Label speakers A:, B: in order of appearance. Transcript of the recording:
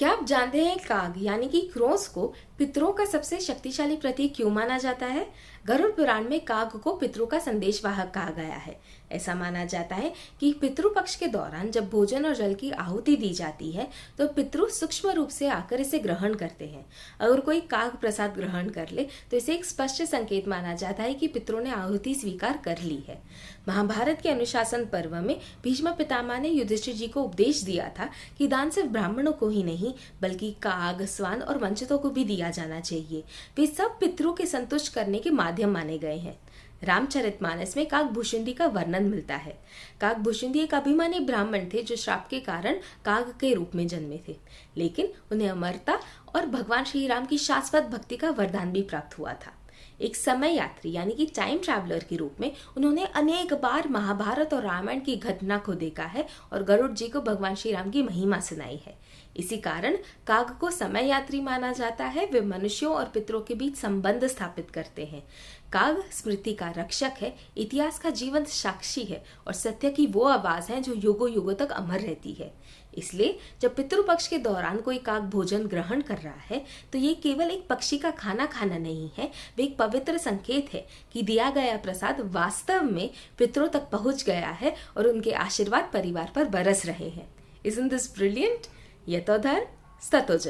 A: क्या आप जानते हैं काग यानी कि क्रोस को पितरों का सबसे शक्तिशाली प्रतीक क्यों माना जाता है? गरुड़ पुराण में काग को पितरों का संदेशवाहक कहा गया है। ऐसा माना जाता है कि पितृपक्ष के दौरान जब भोजन और जल की आहुति दी जाती है तो पितृ सूक्ष्म रूप से आकर इसे ग्रहण करते हैं। अगर कोई काग प्रसाद ग्रहण कर ले तो इसे एक स्पष्ट संकेत माना जाता है कि पितरों ने आहुति स्वीकार कर ली है। महाभारत के अनुशासन पर्व में भीष्म पितामह ने युधिष्ठिर जी को उपदेश दिया था कि दान सिर्फ ब्राह्मणों को ही नहीं बल्कि काग, स्वान और वंचितों को भी दिया जाना चाहिए। वे सब पितरों के संतुष्ट करने के माध्यम माने गए हैं। रामचरितमानस में काग भुशुंडी का वर्णन मिलता है। काग भुशुंडी एक अभिमानी ब्राह्मण थे जो श्राप के कारण काग के रूप में जन्मे थे, लेकिन उन्हें अमरता और भगवान श्री राम की शाश्वत भक्ति का वरदान भी प्राप्त हुआ था। एक समय यात्री यानी कि टाइम ट्रैवलर के रूप में उन्होंने अनेक बार महाभारत और रामायण की घटना को देखा है और गरुड़ जी को भगवान श्री राम की महिमा सुनाई है। इसी कारण काग को समय यात्री माना जाता है। वे मनुष्यों और पितरों के बीच संबंध स्थापित करते हैं। काग स्मृति का रक्षक है, इतिहास का जीवंत साक्षी है और सत्य की वो आवाज है जो युगों युगों तक अमर रहती है। इसलिए जब पितृपक्ष के दौरान कोई काग भोजन ग्रहण कर रहा है तो ये केवल एक पक्षी का खाना खाना नहीं है, वे एक पवित्र संकेत है कि दिया गया प्रसाद वास्तव में पितरों तक पहुंच गया है और उनके आशीर्वाद परिवार पर बरस रहे हैं। Isn't this brilliant? यतो धर्म, ततो जय।